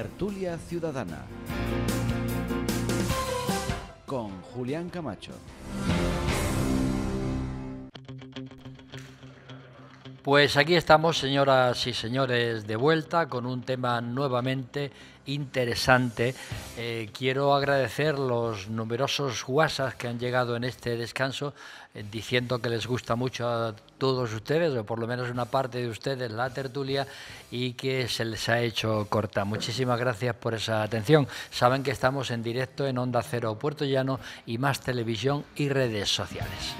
Tertulia Ciudadana con Julián Camacho. Pues aquí estamos, señoras y señores, de vuelta con un tema nuevamente interesante. Quiero agradecer los numerosos WhatsApp que han llegado en este descanso diciendo que les gusta mucho a todos ustedes, o por lo menos una parte de ustedes, la tertulia, y que se les ha hecho corta. Muchísimas gracias por esa atención. Saben que estamos en directo en Onda Cero Puerto Llano y Más Televisión y redes sociales.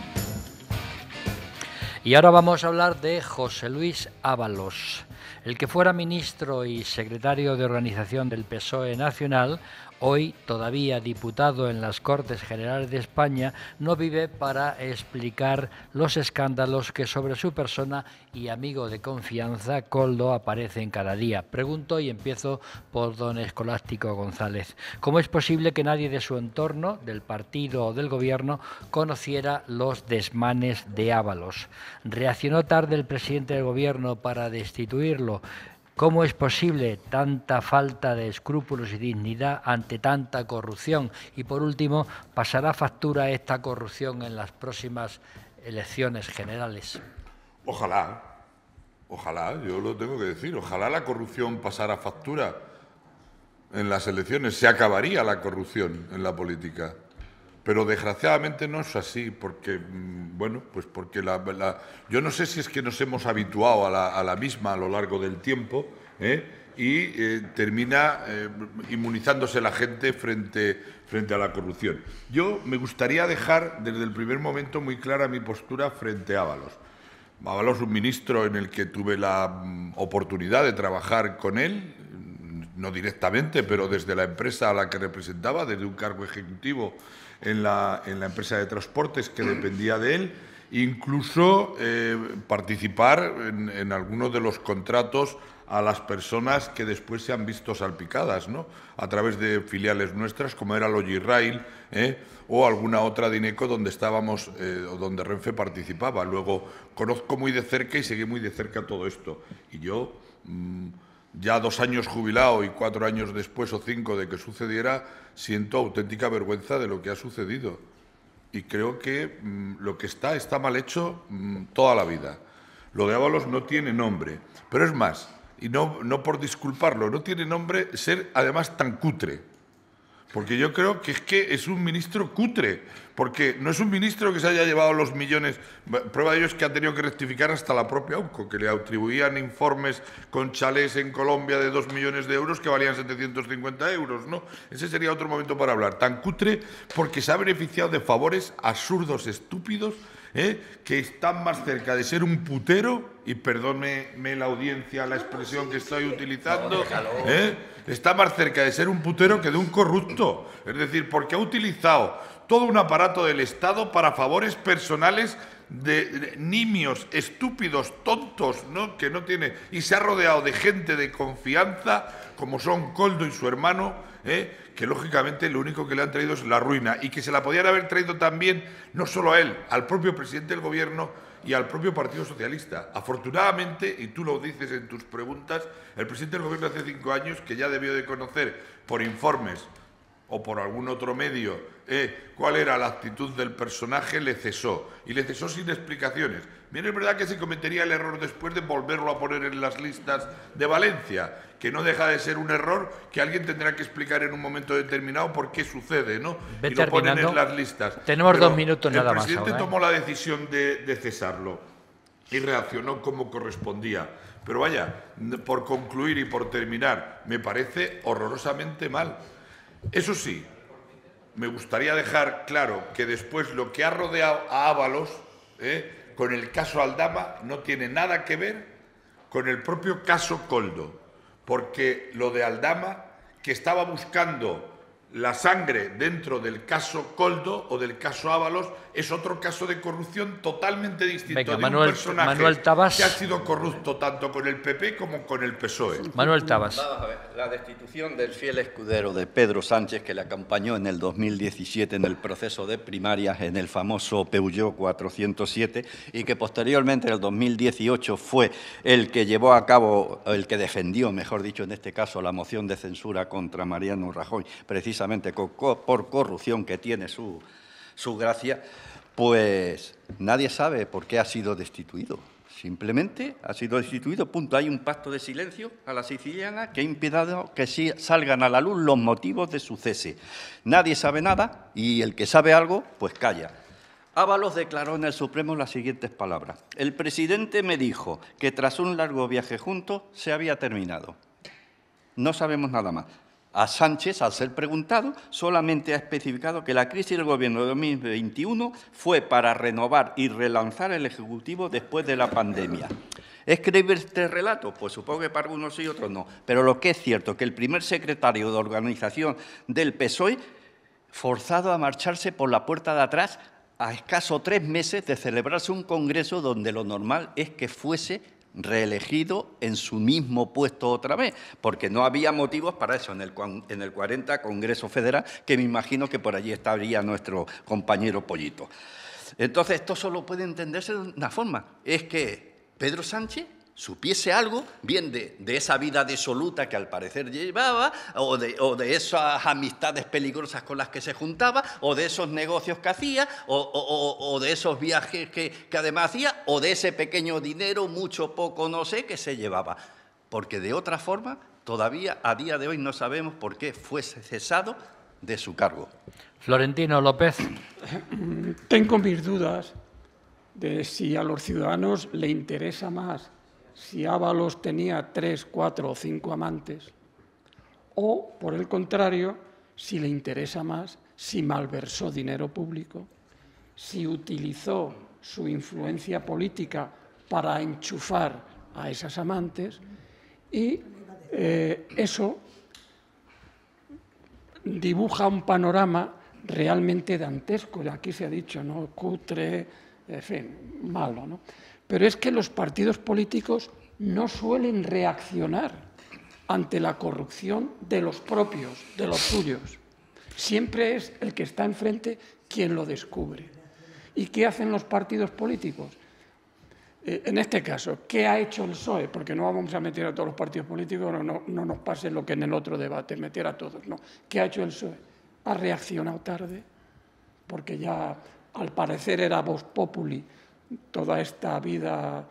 Y ahora vamos a hablar de José Luis Ábalos. El que fuera ministro y secretario de organización del PSOE Nacional, hoy todavía diputado en las Cortes Generales de España, no vive para explicar los escándalos que sobre su persona y amigo de confianza, Koldo, aparecen cada día. Pregunto y empiezo por don Escolástico González. ¿Cómo es posible que nadie de su entorno, del partido o del gobierno, conociera los desmanes de Ábalos? ¿Reaccionó tarde el presidente del gobierno para destituirlo? ¿Cómo es posible tanta falta de escrúpulos y dignidad ante tanta corrupción? Y por último, ¿pasará factura esta corrupción en las próximas elecciones generales? Ojalá, yo lo tengo que decir, ojalá la corrupción pasara factura en las elecciones, se acabaría la corrupción en la política. Pero desgraciadamente no es así, porque, bueno, pues porque yo no sé si es que nos hemos habituado a la misma a lo largo del tiempo, y termina inmunizándose la gente frente a la corrupción. Yo me gustaría dejar desde el primer momento muy clara mi postura frente a Ábalos. Ábalos, un ministro en el que tuve la oportunidad de trabajar con él, no directamente, pero desde la empresa a la que representaba, desde un cargo ejecutivo en la empresa de transportes que dependía de él, incluso participar en algunos de los contratos a las personas que después se han visto salpicadas, ¿no?, a través de filiales nuestras, como era Logirail, o alguna otra de Ineco donde estábamos, o donde Renfe participaba. Luego conozco muy de cerca y seguí muy de cerca todo esto. Y yo, ya 2 años jubilado y 4 años después o 5 de que sucediera, siento auténtica vergüenza de lo que ha sucedido. Y creo que lo que está mal hecho toda la vida. Lo de Ábalos no tiene nombre. Pero es más, y no por disculparlo, no tiene nombre ser además tan cutre. Porque yo creo que es un ministro cutre, porque no es un ministro que se haya llevado los millones. Prueba de ello es que ha tenido que rectificar hasta la propia UCO, que le atribuían informes con chalés en Colombia de 2 millones de euros que valían 750 euros, ¿no? Ese sería otro momento para hablar. Tan cutre porque se ha beneficiado de favores absurdos, estúpidos, que están más cerca de ser un putero, y perdóneme la audiencia la expresión que estoy utilizando, está más cerca de ser un putero que de un corrupto. Es decir, porque ha utilizado todo un aparato del Estado para favores personales de nimios, estúpidos, tontos, ¿no?, que no tiene, y se ha rodeado de gente de confianza, como son Koldo y su hermano, que lógicamente lo único que le han traído es la ruina, y que se la podían haber traído también, no solo a él, al propio presidente del gobierno y al propio Partido Socialista. Afortunadamente, y tú lo dices en tus preguntas, el presidente del gobierno hace 5 años, que ya debió de conocer por informes o por algún otro medio cuál era la actitud del personaje, le cesó. Y le cesó sin explicaciones. Bien, es verdad que se cometería el error después de volverlo a poner en las listas de Valencia, que no deja de ser un error que alguien tendrá que explicar en un momento determinado por qué sucede, ¿no? Ve y lo ponen terminando. en las listas. Tenemos Pero 2 minutos nada más. El presidente ahora, tomó la decisión de cesarlo y reaccionó como correspondía. Pero vaya, por concluir y por terminar, me parece horrorosamente mal. Eso sí, me gustaría dejar claro que después lo que ha rodeado a Ábalos, con el caso Aldama, no tiene nada que ver con el propio caso Koldo, porque lo de Aldama, que estaba buscando la sangre dentro del caso Koldo o del caso Ábalos es otro caso de corrupción totalmente distinto. Venga, de un personaje Manuel Tabas, que ha sido corrupto tanto con el PP como con el PSOE. Manuel Tabas. Vamos a ver, la destitución del fiel escudero de Pedro Sánchez, que le acompañó en el 2017 en el proceso de primarias en el famoso Peugeot 407 y que posteriormente en el 2018 fue el que llevó a cabo, el que defendió, mejor dicho, en este caso, la moción de censura contra Mariano Rajoy, precisamente por corrupción, que tiene su gracia, pues nadie sabe por qué ha sido destituido. Simplemente ha sido destituido, punto. Hay un pacto de silencio a la siciliana que ha impedido que salgan a la luz los motivos de su cese. Nadie sabe nada y el que sabe algo, pues calla. Ábalos declaró en el Supremo las siguientes palabras. El presidente me dijo que tras un largo viaje juntos se había terminado. No sabemos nada más. A Sánchez, al ser preguntado, solamente ha especificado que la crisis del Gobierno de 2021 fue para renovar y relanzar el Ejecutivo después de la pandemia. ¿Es creíble este relato? Pues supongo que para unos sí y otros no. Pero lo que es cierto es que el primer secretario de organización del PSOE, forzado a marcharse por la puerta de atrás a escaso 3 meses de celebrarse un congreso donde lo normal es que fuese reelegido en su mismo puesto otra vez, porque no había motivos para eso en el 40 Congreso Federal, que me imagino que por allí estaría nuestro compañero Pollito. Entonces, esto solo puede entenderse de una forma, es que Pedro Sánchez supiese algo, bien de esa vida disoluta que al parecer llevaba, o de esas amistades peligrosas con las que se juntaba, o de esos negocios que hacía, o de esos viajes que además hacía, o de ese pequeño dinero, mucho, poco, no sé, que se llevaba. Porque de otra forma, todavía a día de hoy no sabemos por qué fue cesado de su cargo. Florentino López. Tengo mis dudas de si a los ciudadanos le interesa más si Ábalos tenía 3, 4 o 5 amantes, o, por el contrario, si le interesa más si malversó dinero público, si utilizó su influencia política para enchufar a esas amantes, y eso dibuja un panorama realmente dantesco. Aquí se ha dicho, ¿no?, cutre, en fin, malo, ¿no? Pero es que los partidos políticos no suelen reaccionar ante la corrupción de los propios, de los suyos. Siempre es el que está enfrente quien lo descubre. ¿Y qué hacen los partidos políticos? En este caso, ¿qué ha hecho el PSOE? Porque no vamos a meter a todos los partidos políticos, no nos pase lo que en el otro debate, meter a todos, no. ¿Qué ha hecho el PSOE? Ha reaccionado tarde, porque ya al parecer era vox populi toda esta vida,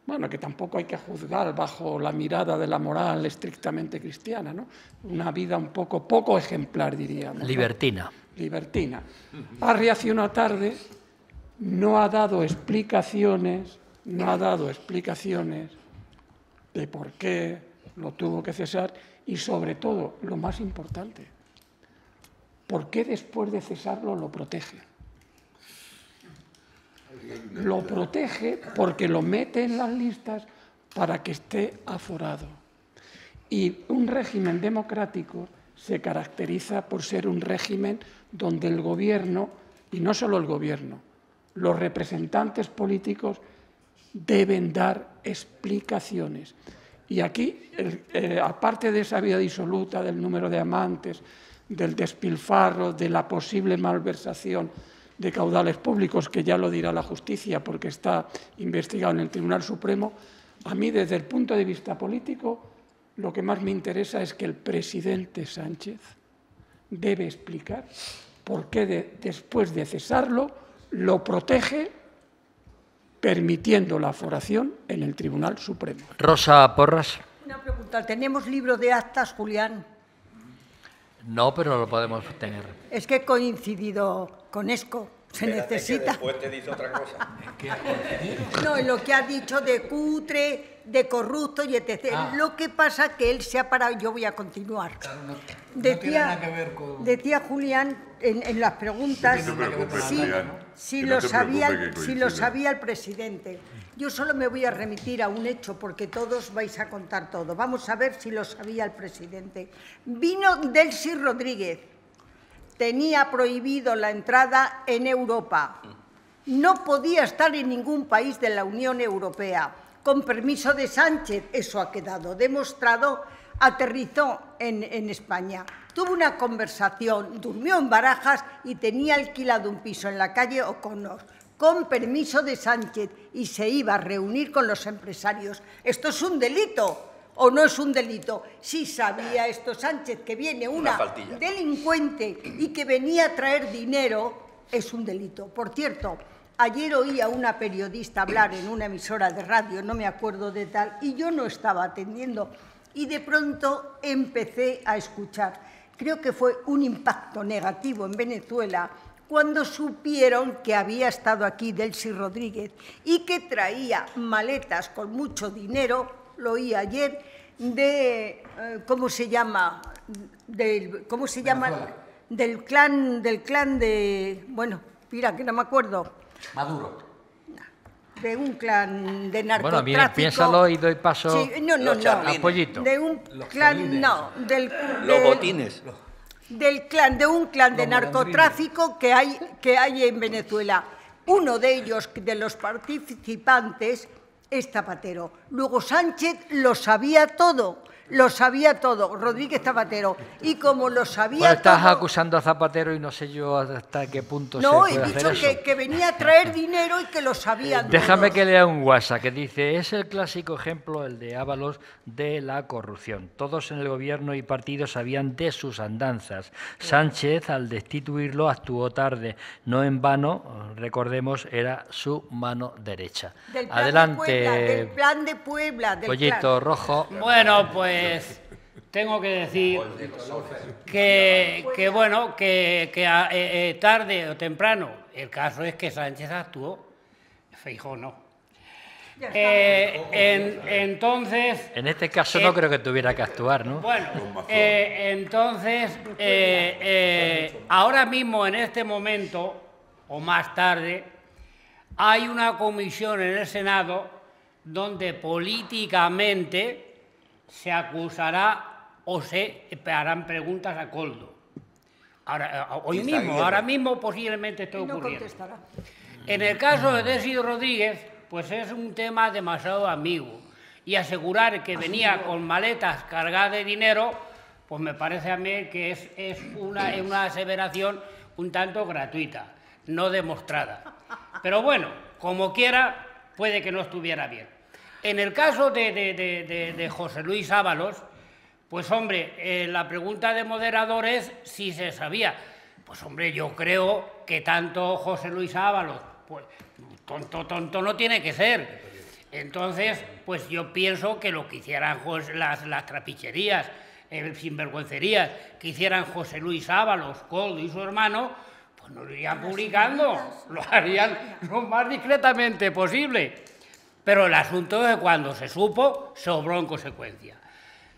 bueno, que tampoco hay que juzgar bajo la mirada de la moral estrictamente cristiana, ¿no? Una vida un poco ejemplar, diríamos, ¿no? Libertina. Libertina. Ha reaccionado tarde, no ha dado explicaciones de por qué lo tuvo que cesar y, sobre todo, lo más importante, por qué después de cesarlo lo protege. Lo protege porque lo mete en las listas para que esté aforado. Y un régimen democrático se caracteriza por ser un régimen donde el gobierno, y no solo el gobierno, los representantes políticos deben dar explicaciones. Y aquí, aparte de esa vida disoluta, del número de amantes, del despilfarro, de la posible malversación de caudales públicos, que ya lo dirá la justicia porque está investigado en el Tribunal Supremo, a mí, desde el punto de vista político, lo que más me interesa es que el presidente Sánchez debe explicar por qué después de cesarlo lo protege permitiendo la aforación en el Tribunal Supremo. Rosa Porras. Una pregunta. ¿Tenemos libro de actas, Julián? No, pero lo podemos tener. Es que he coincidido con ESCO. Se necesita. Que después te dice otra cosa. No, en lo que ha dicho de cutre, de corrupto y etc. Lo que pasa que él se ha parado. Yo voy a continuar. Claro, no tiene nada que ver con... Decía Julián en las preguntas si lo sabía el presidente. Yo solo me voy a remitir a un hecho porque todos vais a contar todo. Vamos a ver si lo sabía el presidente. Vino Delcy Rodríguez tenía prohibido la entrada en Europa. No podía estar en ningún país de la Unión Europea. Con permiso de Sánchez, eso ha quedado demostrado, aterrizó en España. Tuvo una conversación, durmió en Barajas y tenía alquilado un piso en la calle O'Connor, con permiso de Sánchez, y se iba a reunir con los empresarios. ¿Esto es un delito o no es un delito? Si sabía esto Sánchez, que viene una delincuente y que venía a traer dinero, es un delito. Por cierto, ayer oí a una periodista hablar en una emisora de radio, no me acuerdo de tal, y yo no estaba atendiendo, y de pronto empecé a escuchar. Creo que fue un impacto negativo en Venezuela cuando supieron que había estado aquí Delcy Rodríguez y que traía maletas con mucho dinero, lo oí ayer, de, ¿cómo se llama? Del clan de, bueno, mira, que no me acuerdo. Maduro. De un clan de narcotráfico. Bueno, bien, piénsalo y doy paso a Pollito. De un clan, no, los botines. De un clan de narcotráfico que hay en Venezuela. Uno de ellos, de los participantes, es Zapatero. Luego Sánchez lo sabía todo. Rodríguez Zapatero. Y como lo sabía estás todo, acusando a Zapatero y no sé yo hasta qué punto no, se puede he dicho hacer eso. que venía a traer dinero y que lo sabían Déjame todos. que lea un WhatsApp que dice: es el clásico ejemplo, el de Ábalos, de la corrupción. Todos en el gobierno y partido sabían de sus andanzas. Sánchez, al destituirlo, actuó tarde. No en vano, recordemos, era su mano derecha. Del plan de Puebla. Pollito Rojo. Bueno, pues tengo que decir que bueno, que tarde o temprano, el caso es que Sánchez actuó, Feijóo no. Entonces... En este caso no creo que tuviera que actuar, ¿no? Bueno, entonces, ahora mismo, en este momento, o más tarde, hay una comisión en el Senado donde políticamente se acusará o se harán preguntas a Koldo. Ahora mismo posiblemente esté ocurriendo. En el caso de Delcy Rodríguez, pues es un tema demasiado ambiguo. Y asegurar que venía con maletas cargadas de dinero, pues me parece a mí que es una aseveración un tanto gratuita, no demostrada. Pero bueno, como quiera, puede que no estuviera bien. En el caso de José Luis Ábalos, pues hombre, la pregunta de moderador es si se sabía. Pues hombre, yo creo que tanto José Luis Ábalos, pues tonto no tiene que ser. Entonces, pues yo pienso que lo que hicieran las trapicherías, sinvergüencerías, que hicieran José Luis Ábalos, Koldo y su hermano, pues no lo irían publicando, lo harían lo más discretamente posible. Pero el asunto es que cuando se supo, se obró en consecuencia.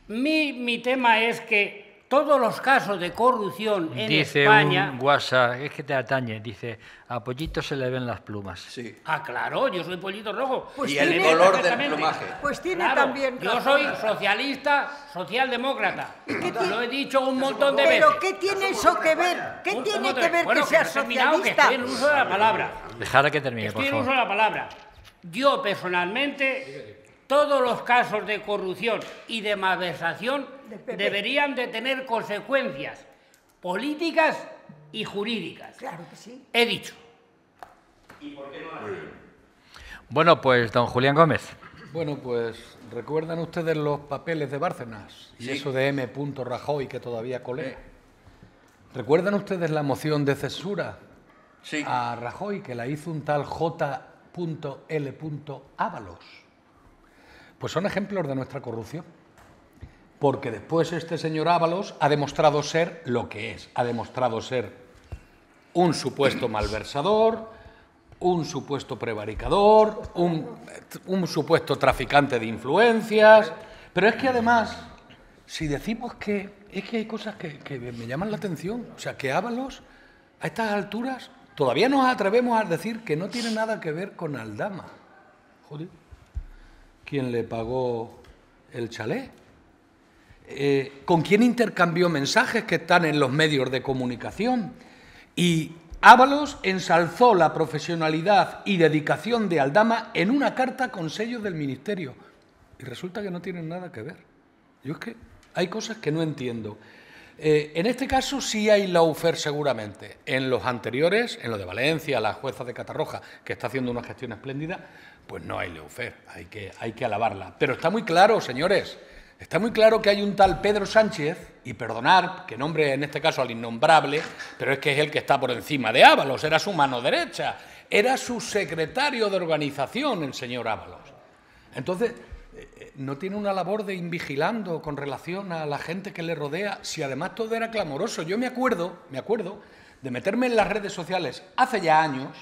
Mi tema es que todos los casos de corrupción en España... Dice un WhatsApp, es que te atañe, dice: a Pollito se le ven las plumas. Sí. Ah, claro, yo soy Pollito Rojo. Pues y el color del plumaje. Pues tiene Claro, también yo razón. soy socialista, socialdemócrata. Lo he dicho un montón de veces. ¿Pero qué tiene eso que ver? ¿Qué tiene que ver Bueno, que sea no he terminado, que socialista? estoy en uso de la palabra. Dejar que termine, por Estoy en uso favor. de la palabra. Yo, personalmente, todos los casos de corrupción y de malversación deberían de tener consecuencias políticas y jurídicas. Claro que sí. He dicho. Bueno, pues don Julián Gómez. Bueno, pues ¿recuerdan ustedes los papeles de Bárcenas? Y eso de M. Rajoy que todavía colea. ¿Recuerdan ustedes la moción de censura a Rajoy que la hizo un tal J.L. Ábalos? Pues son ejemplos de nuestra corrupción. Porque después este señor Ábalos ha demostrado ser lo que es. Ha demostrado ser un supuesto malversador, un supuesto prevaricador, un supuesto traficante de influencias. Pero es que además, si decimos que es que hay cosas que me llaman la atención. O sea, que Ábalos, a estas alturas, todavía nos atrevemos a decir que no tiene nada que ver con Aldama. Joder, ¿quién le pagó el chalet? con quién intercambió mensajes que están en los medios de comunicación. Y Ábalos ensalzó la profesionalidad y dedicación de Aldama en una carta con sellos del Ministerio. Y resulta que no tienen nada que ver. Yo es que hay cosas que no entiendo. En este caso sí hay lawfare seguramente. En los anteriores, en lo de Valencia, la jueza de Catarroja, que está haciendo una gestión espléndida, pues no hay lawfare, hay que alabarla. Pero está muy claro, señores, está muy claro que hay un tal Pedro Sánchez, y perdonar que nombre en este caso al innombrable, pero es que es el que está por encima de Ábalos, era su mano derecha, era su secretario de organización el señor Ábalos. Entonces, no tiene una labor de invigilando con relación a la gente que le rodea, si además todo era clamoroso. Yo me acuerdo de meterme en las redes sociales hace ya años,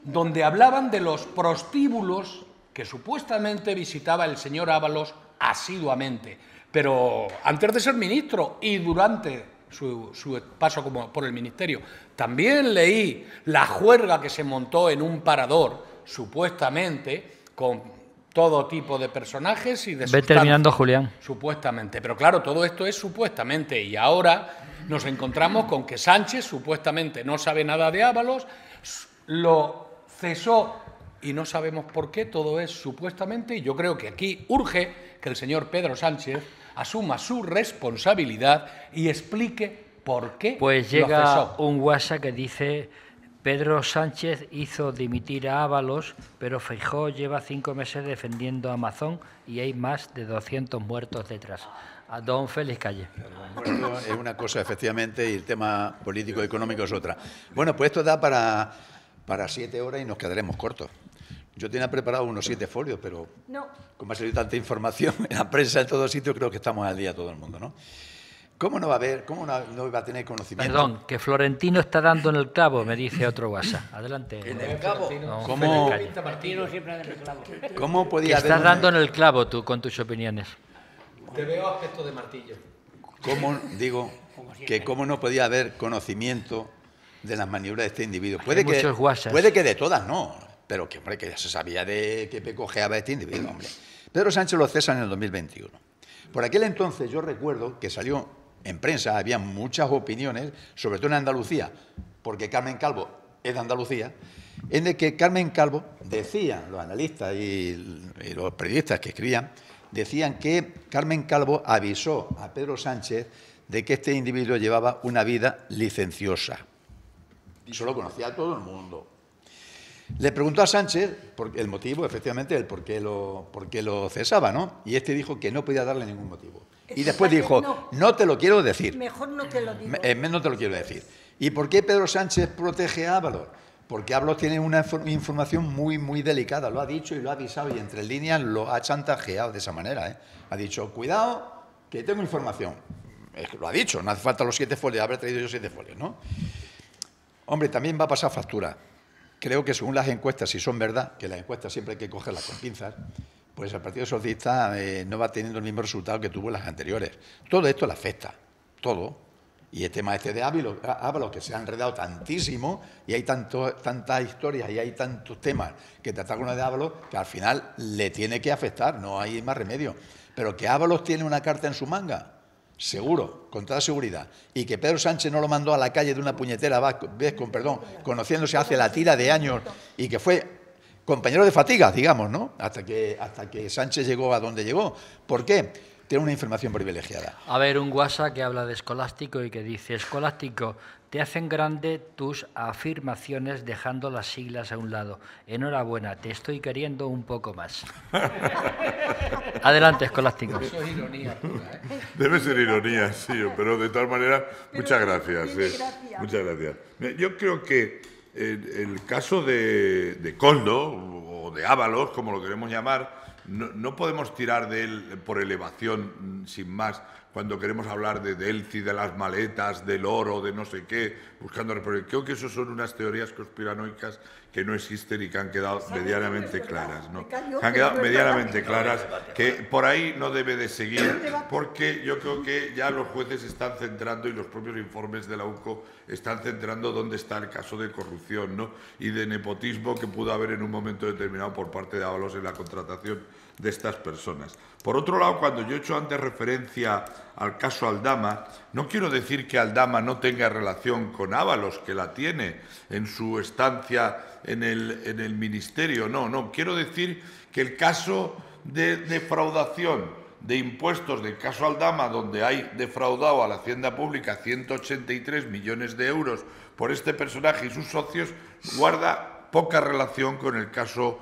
donde hablaban de los prostíbulos que supuestamente visitaba el señor Ábalos asiduamente, pero antes de ser ministro y durante su paso por el ministerio. También leí la juerga que se montó en un parador, supuestamente, con todo tipo de personajes y de sustancias. Ve terminando, Julián. Supuestamente. Pero claro, todo esto es supuestamente. Y ahora nos encontramos con que Sánchez supuestamente no sabe nada de Ábalos, lo cesó y no sabemos por qué, todo es supuestamente. Y yo creo que aquí urge que el señor Pedro Sánchez asuma su responsabilidad y explique por qué pues lo llega cesó. Un WhatsApp que dice: Pedro Sánchez hizo dimitir a Ábalos, pero Feijóo lleva 5 meses defendiendo a Amazon y hay más de 200 muertos detrás. A don Félix Calle. Bueno, es una cosa, efectivamente, y el tema político-económico es otra. Bueno, pues esto da para 7 horas y nos quedaremos cortos. Yo tenía preparado unos 7 folios, pero como ha salido tanta información en la prensa en todos sitios, creo que estamos al día todo el mundo, ¿no? ¿Cómo no va a haber, cómo no va a tener conocimiento? Perdón, que Florentino está dando en el clavo, me dice otro WhatsApp. Adelante. ¿En el clavo? No, ¿Cómo? Martino siempre da en el clavo. ¿Cómo podía haber? Estás dando en el clavo tú con tus opiniones. Te veo aspecto de martillo. ¿Cómo, digo, que cómo no podía haber conocimiento de las maniobras de este individuo? Puede que de todas no, pero que, hombre, que ya se sabía de que cojeaba este individuo, hombre. Pedro Sánchez lo cesan en el 2021. Por aquel entonces yo recuerdo que salió en prensa, había muchas opiniones, sobre todo en Andalucía, porque Carmen Calvo es de Andalucía, en el que Carmen Calvo decían, los analistas y los periodistas que escribían, decían que Carmen Calvo avisó a Pedro Sánchez de que este individuo llevaba una vida licenciosa. Eso lo conocía todo el mundo. Le preguntó a Sánchez el motivo, efectivamente, el por qué lo cesaba, ¿no? Y este dijo que no podía darle ningún motivo. Y después dijo, no te lo quiero decir. Mejor no te lo digo. No te lo quiero decir. ¿Y por qué Pedro Sánchez protege a Ábalos? Porque Ábalos tiene una información muy, muy delicada. Lo ha dicho y lo ha avisado y entre líneas lo ha chantajeado de esa manera, ¿eh? Ha dicho, cuidado, que tengo información. Lo ha dicho, no hace falta los 7 folios, haber traído yo 7 folios, ¿no? Hombre, también va a pasar factura. Creo que según las encuestas, si son verdad, que las encuestas siempre hay que cogerlas con pinzas, pues el Partido Socialista no va teniendo el mismo resultado que tuvo en las anteriores. Todo esto le afecta, todo. Y el tema de Ábalos, que se ha enredado tantísimo, y hay tantas historias y hay tantos temas que tratar con lo de Ábalos, que al final le tiene que afectar, no hay más remedio. Pero que Ábalos tiene una carta en su manga, seguro, con toda seguridad, y que Pedro Sánchez no lo mandó a la calle de una puñetera vez, conociéndose hace la tira de años, y que fue compañero de fatiga, digamos, ¿no? Hasta que Sánchez llegó a donde llegó. ¿Por qué? Tiene una información privilegiada. A ver, un WhatsApp que habla de Escolástico y que dice: Escolástico, te hacen grande tus afirmaciones dejando las siglas a un lado. Enhorabuena, te estoy queriendo un poco más. Adelante, Escolástico. Eso es ironía pura, ¿eh? Debe ser ironía, sí, pero de tal manera, muchas gracias. Muchas gracias. Yo creo que el caso de Koldo, o de Ábalos, como lo queremos llamar, no podemos tirar de él por elevación sin más cuando queremos hablar de Delci, de las maletas, del oro, de no sé qué, buscando... Creo que eso son unas teorías conspiranoicas que no existen y que han quedado medianamente claras, ¿no? Han quedado medianamente claras, que por ahí no debe de seguir, porque yo creo que ya los jueces están centrando y los propios informes de la UCO están centrando dónde está el caso de corrupción, ¿no? Y de nepotismo que pudo haber en un momento determinado por parte de Ábalos en la contratación de estas personas. Por otro lado, cuando yo he hecho antes referencia al caso Aldama, no quiero decir que Aldama no tenga relación con Ábalos, que la tiene en su estancia en el ministerio. No, quiero decir que el caso de defraudación de impuestos del caso Aldama, donde hay defraudado a la Hacienda Pública 183 millones de euros por este personaje y sus socios, guarda poca relación con el caso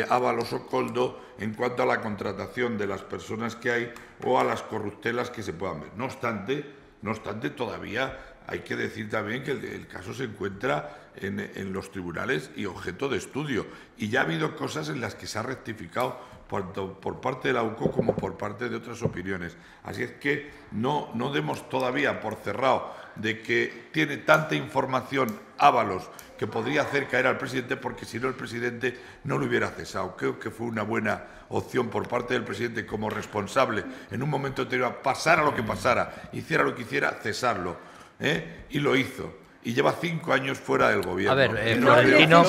Ábalos o Koldo en cuanto a la contratación de las personas que hay o a las corruptelas que se puedan ver. No obstante, todavía hay que decir también que el caso se encuentra en los tribunales y objeto de estudio. Y ya ha habido cosas en las que se ha rectificado tanto por parte de la UCO como por parte de otras opiniones. Así es que no demos todavía por cerrado de que tiene tanta información Ábalos que podría hacer caer al presidente, porque si no el presidente no lo hubiera cesado. Creo que fue una buena opción por parte del presidente como responsable en un momento anterior, pasara lo que pasara, hiciera lo que hiciera, cesarlo. Y lo hizo. Y lleva 5 años fuera del gobierno. A ver, Florentino,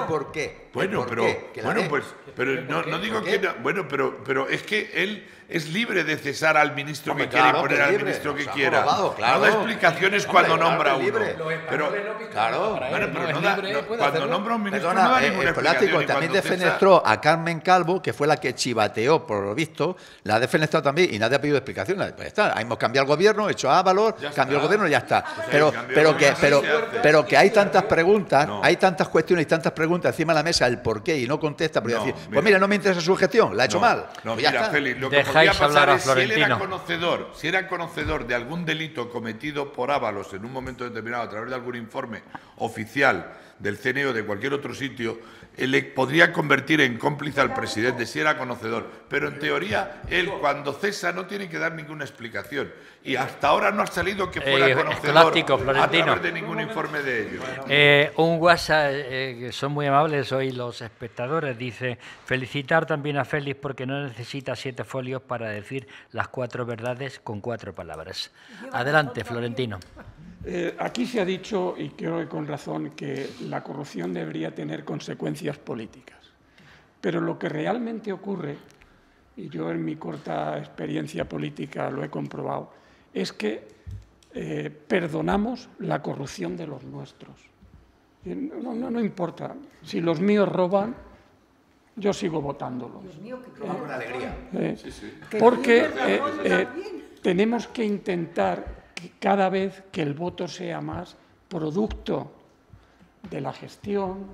¿Por qué? Bueno, pero no digo que no. Bueno, pero es que él es libre de cesar al ministro que quiera y poner al ministro que quiera. No da explicaciones cuando nombra a uno. Pero cuando nombra a un ministro no da ninguna explicación. También defenestró a Carmen Calvo, que fue la que chivateó, por lo visto, la ha defenestrado también y nadie ha pedido explicaciones. Pues está, hemos cambiado el gobierno, hecho Ábalos, cambió el gobierno y ya está. Pero que hay tantas preguntas, hay tantas cuestiones y tantas preguntas encima de la mesa, el por qué, y no contesta, pero decir, pues mira, no me interesa su gestión, la ha hecho mal. No, pues mira, Félix, lo que podría pasar es, si él era conocedor de algún delito cometido por Ábalos en un momento determinado a través de algún informe oficial del CNE o de cualquier otro sitio, él le podría convertir en cómplice al presidente si era conocedor. Pero en teoría, él cuando cesa no tiene que dar ninguna explicación. Y hasta ahora no ha salido que fuera conocedor a través de ningún informe de ellos. Un WhatsApp, que son muy amables hoy los espectadores, dice: felicitar también a Félix porque no necesita 7 folios para decir las 4 verdades con 4 palabras. Adelante, Florentino. Aquí se ha dicho, y creo que con razón, que la corrupción debería tener consecuencias políticas. Pero lo que realmente ocurre, y yo en mi corta experiencia política lo he comprobado, es que perdonamos la corrupción de los nuestros. No importa. Si los míos roban, yo sigo votándolos. Con alegría. Porque tenemos que intentar que cada vez que el voto sea más producto de la gestión,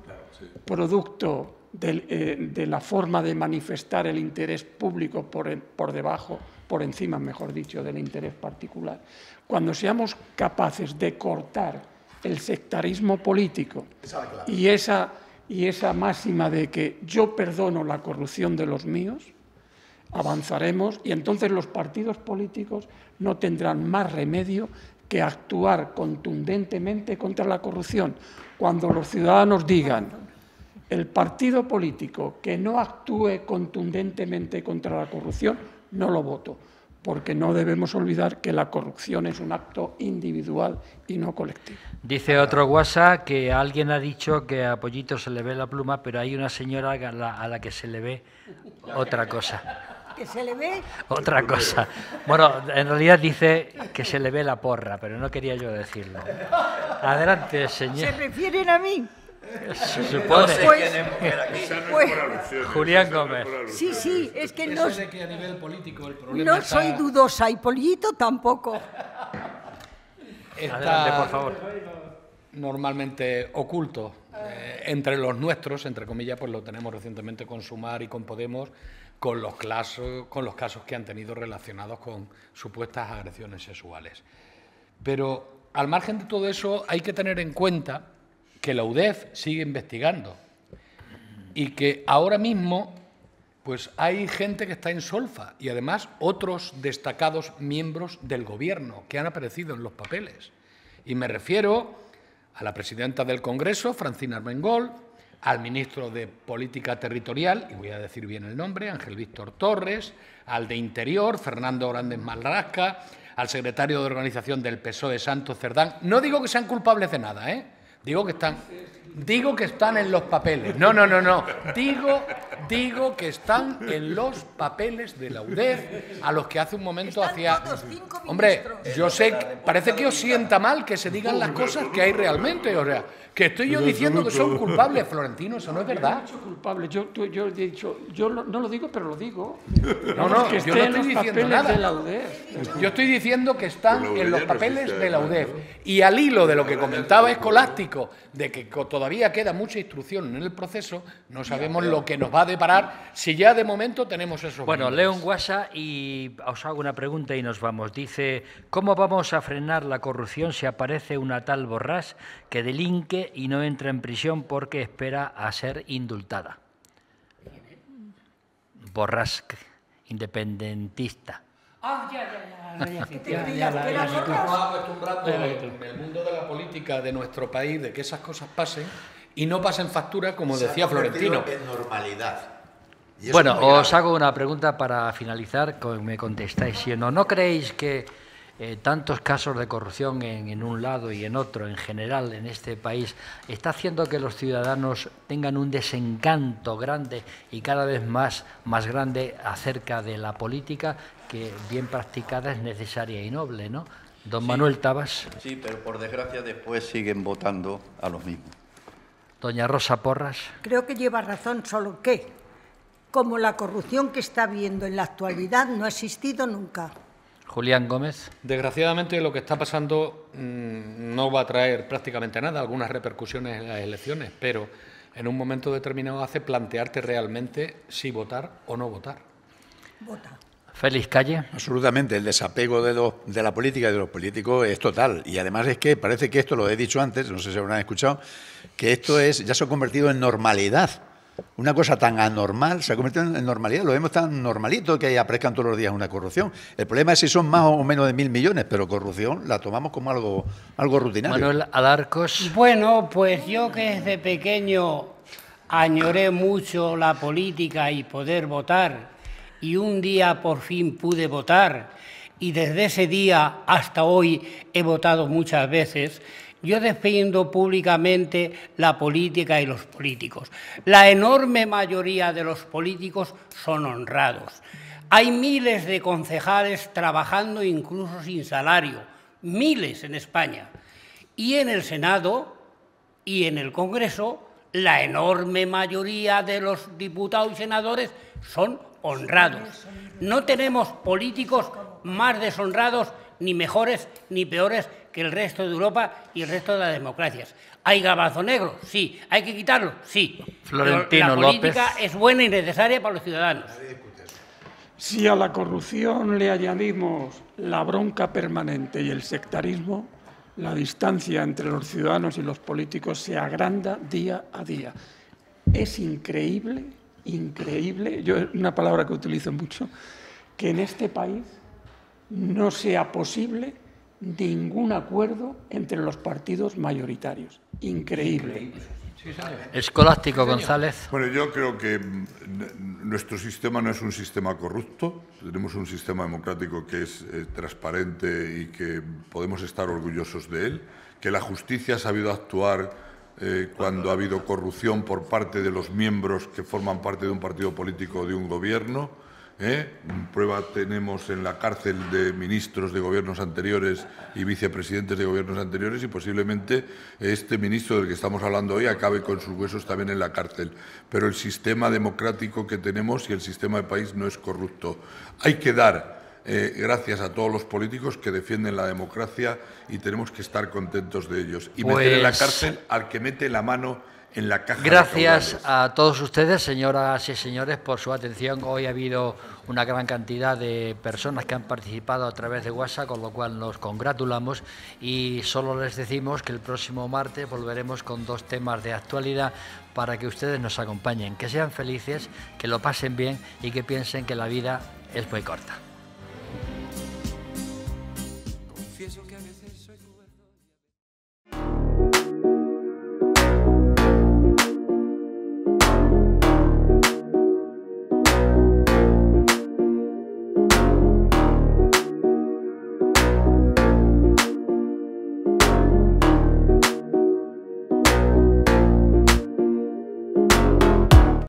producto de la forma de manifestar el interés público por debajo, por encima, mejor dicho, del interés particular. Cuando seamos capaces de cortar el sectarismo político y esa máxima de que yo perdono la corrupción de los míos, avanzaremos y entonces los partidos políticos no tendrán más remedio que actuar contundentemente contra la corrupción. Cuando los ciudadanos digan, el partido político que no actúe contundentemente contra la corrupción, no lo voto, porque no debemos olvidar que la corrupción es un acto individual y no colectivo. Dice otro WhatsApp que alguien ha dicho que a Pollito se le ve la pluma, pero hay una señora a la que se le ve otra cosa. ¿Que se le ve? Otra cosa. Bueno, en realidad dice que se le ve la porra, pero no quería yo decirlo. Adelante, señor. ¿Se refieren a mí? Se supone. Julián Gómez. Sí, es que no, Eso de que a nivel político el problema no soy dudosa y Pollito tampoco. Adelante, por favor. Normalmente oculto entre los nuestros, entre comillas, pues lo tenemos recientemente con Sumar y con Podemos, con los casos que han tenido relacionados con supuestas agresiones sexuales. Pero al margen de todo eso hay que tener en cuenta que la UDEF sigue investigando y que ahora mismo pues hay gente que está en solfa y además otros destacados miembros del Gobierno que han aparecido en los papeles. Y me refiero a la presidenta del Congreso, Francina Armengol, al ministro de Política Territorial, y voy a decir bien el nombre, Ángel Víctor Torres, al de Interior, Fernando Grande Marlasca, al secretario de Organización del PSOE, Santos Cerdán. No digo que sean culpables de nada, Digo que están en los papeles. No. Digo que están en los papeles de la UDEF, a los que hace un momento hacía... Hombre, yo sé, parece que os sienta mal que se digan las cosas que hay realmente, o sea, que estoy yo diciendo que son culpables, Florentino, eso no es verdad. Culpable. Yo he dicho, yo no lo digo, pero lo digo. No, que yo no estoy diciendo nada. De la UDEF. Yo estoy diciendo que están en los papeles de la UDEF. Y al hilo de lo que comentaba Escolástico, de que todavía queda mucha instrucción en el proceso, no sabemos lo que nos va a deparar si ya de momento tenemos esos... Bueno, leo un WhatsApp y os hago una pregunta y nos vamos. Dice, ¿cómo vamos a frenar la corrupción si aparece una tal Borràs que delinque y no entra en prisión porque espera a ser indultada? Borràs, independentista. Estamos acostumbrados en el mundo de la política de nuestro país de que esas cosas pasen y no pasen factura, como decía Florentino. En normalidad. Bueno, os hago una pregunta para finalizar, me contestáis sí o no. ¿No creéis que tantos casos de corrupción en un lado y en otro, en general, en este país, está haciendo que los ciudadanos tengan un desencanto grande y cada vez más grande acerca de la política, que bien practicada es necesaria y noble, ¿no? Don Manuel Tabas. Sí, pero por desgracia después siguen votando a los mismos. Doña Rosa Porras. Creo que lleva razón, solo que, como la corrupción que está habiendo en la actualidad no ha existido nunca. Julián Gómez. Desgraciadamente lo que está pasando no va a traer prácticamente nada, algunas repercusiones en las elecciones, pero en un momento determinado hace plantearte realmente si votar o no votar. Vota. Félix Calle. Absolutamente, el desapego de la política y de los políticos es total. Y además es que parece que esto, lo he dicho antes, no sé si habrán escuchado, que esto ya se ha convertido en normalidad. Una cosa tan anormal se ha convertido en normalidad. Lo vemos tan normalito que aparezcan todos los días una corrupción. El problema es si son más o menos de 1.000 millones, pero corrupción la tomamos como algo rutinario. Manuel Alarcos. Bueno, pues yo que desde pequeño añoré mucho la política y poder votar, y un día por fin pude votar, y desde ese día hasta hoy he votado muchas veces. Yo defiendo públicamente la política y los políticos. La enorme mayoría de los políticos son honrados. Hay miles de concejales trabajando incluso sin salario, miles en España. Y en el Senado y en el Congreso, la enorme mayoría de los diputados y senadores son honrados. No tenemos políticos más deshonrados, ni mejores ni peores que el resto de Europa y el resto de las democracias. ¿Hay gabazo negro? Sí. ¿Hay que quitarlo? Sí. Florentino Pero la política López. es buena y necesaria para los ciudadanos. Si a la corrupción le añadimos la bronca permanente y el sectarismo, la distancia entre los ciudadanos y los políticos se agranda día a día. Es increíble, yo una palabra que utilizo mucho, que en este país no sea posible ningún acuerdo entre los partidos mayoritarios. Increíble. Escolástico González. Bueno, yo creo que nuestro sistema no es un sistema corrupto. Tenemos un sistema democrático que es transparente y que podemos estar orgullosos de él. Que la justicia ha sabido actuar cuando ha habido corrupción por parte de los miembros que forman parte de un partido político o de un gobierno. Prueba tenemos en la cárcel de ministros de gobiernos anteriores y vicepresidentes de gobiernos anteriores, y posiblemente este ministro del que estamos hablando hoy acabe con sus huesos también en la cárcel. Pero el sistema democrático que tenemos y el sistema de país no es corrupto. Hay que dar gracias a todos los políticos que defienden la democracia y tenemos que estar contentos de ellos. Y meter en la cárcel al que mete la mano en la caja. Gracias a todos ustedes, señoras y señores, por su atención. Hoy ha habido una gran cantidad de personas que han participado a través de WhatsApp, con lo cual nos congratulamos, y solo les decimos que el próximo martes volveremos con 2 temas de actualidad para que ustedes nos acompañen, que sean felices, que lo pasen bien y que piensen que la vida es muy corta. Confieso que a veces